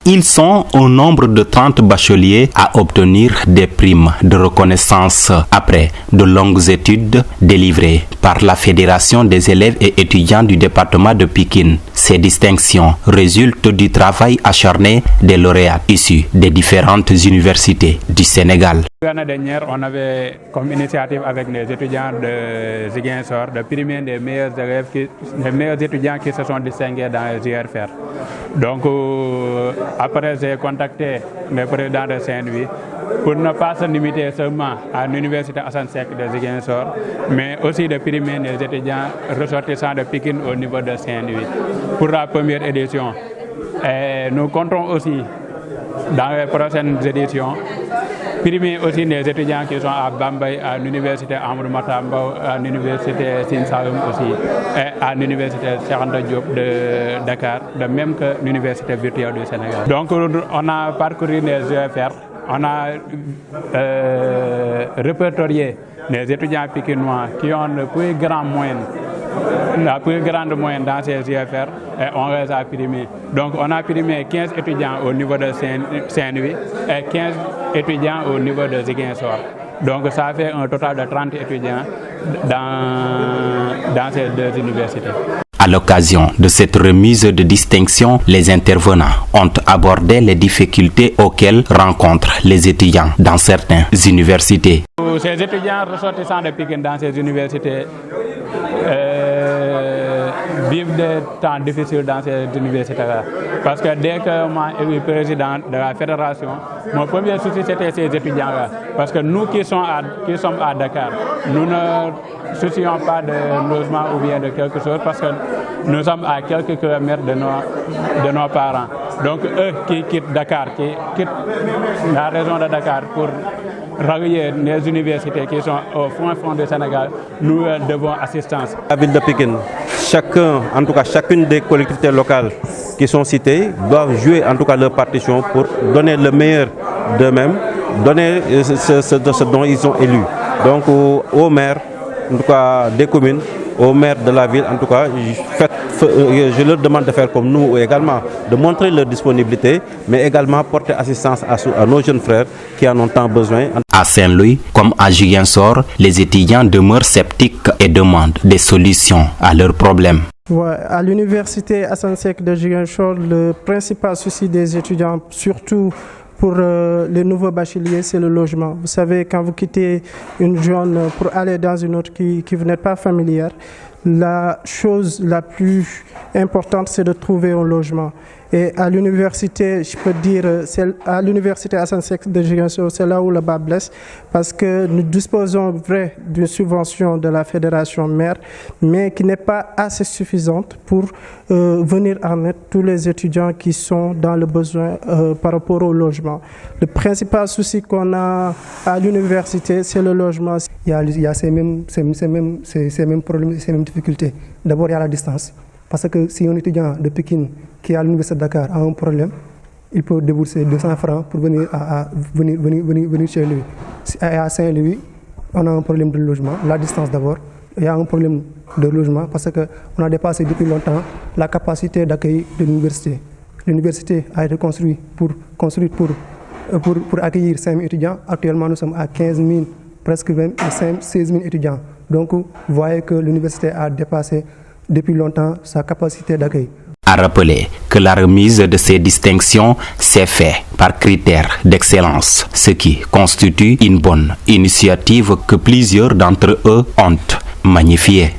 Ils sont au nombre de 30 bacheliers à obtenir des primes de reconnaissance après de longues études délivrées par la Fédération des élèves et étudiants du département de Pikine. Ces distinctions résultent du travail acharné des lauréats issus des différentes universités du Sénégal. L'année dernière, on avait comme initiative avec les étudiants de Ziguinchor de primer les meilleurs élèves, les meilleurs étudiants qui se sont distingués dans les JRFR. Donc, après, j'ai contacté le président de Saint-Louis pour ne pas se limiter seulement à l'université Assane Seck de Ziguinchor, mais aussi de primer les étudiants ressortissants de Pikine au niveau de Saint-Louis pour la première édition. Et nous comptons aussi, dans les prochaines éditions, primer aussi les étudiants qui sont à Bambey, à l'université Amadou Mahtar Mbow, à l'université Sine Saloum aussi, et à l'université Cheikh Anta Diop de Dakar, de même que l'université virtuelle du Sénégal. Donc on a parcouru les UFR, on a répertorié les étudiants pikinois qui ont le plus grand moyen, la plus grande moyenne dans ces UFR, et on les a primés. Donc on a primé 15 étudiants au niveau de Saint-Louis et 15 étudiants au niveau de Ziguinchor. Donc ça fait un total de 30 étudiants dans ces deux universités. À l'occasion de cette remise de distinction, les intervenants ont abordé les difficultés auxquelles rencontrent les étudiants dans certaines universités. Ces étudiants ressortissants de Pikine dans ces universités vivent des temps difficiles dans ces universités-là. Parce que dès que moi élu président de la fédération, mon premier souci c'était ces étudiants-là. Parce que nous qui sommes à Dakar, nous ne soucions pas de logement ou bien de quelque chose parce que nous sommes à quelques kilomètres de nos parents. Donc eux qui quittent Dakar, qui quittent la région de Dakar pour rallier les universités qui sont au fond du Sénégal, nous devons assistance. La ville de Pikine, en tout cas chacune des collectivités locales qui sont citées doivent jouer en tout cas leur partition pour donner le meilleur d'eux-mêmes, donner ce dont ils sont élus. Donc aux maires, en tout cas des communes, aux maires de la ville, en tout cas, je leur demande de faire comme nous également, de montrer leur disponibilité, mais également porter assistance à nos jeunes frères qui en ont tant besoin. À Saint-Louis, comme à Ziguinchor, les étudiants demeurent sceptiques et demandent des solutions à leurs problèmes. Ouais, à l'université Assane Seck de Ziguinchor, le principal souci des étudiants, surtout pour les nouveaux bacheliers, c'est le logement. Vous savez, quand vous quittez une zone pour aller dans une autre qui vous n'êtes pas familière, la chose la plus importante, c'est de trouver un logement. Et à l'université, je peux dire, à l'université Assane Seck de Ziguinchor, c'est là où le bas blesse, parce que nous disposons d'une subvention de la fédération mère, mais qui n'est pas assez suffisante pour venir en aide tous les étudiants qui sont dans le besoin par rapport au logement. Le principal souci qu'on a à l'université, c'est le logement. Il y a ces mêmes problèmes, ces mêmes difficultés. D'abord, il y a la distance. Parce que si un étudiant de Pikine qui est à l'université de Dakar a un problème, il peut débourser 200 francs pour venir chez lui. À Saint-Louis, on a un problème de logement, la distance d'abord. Il y a un problème de logement parce qu'on a dépassé depuis longtemps la capacité d'accueil de l'université. L'université a été construite pour accueillir 5 000 étudiants. Actuellement, nous sommes à 15 000, presque 16 000 étudiants. Donc, vous voyez que l'université a dépassé depuis longtemps sa capacité d'accueil. À rappeler que la remise de ces distinctions s'est faite par critères d'excellence, ce qui constitue une bonne initiative que plusieurs d'entre eux ont magnifiée.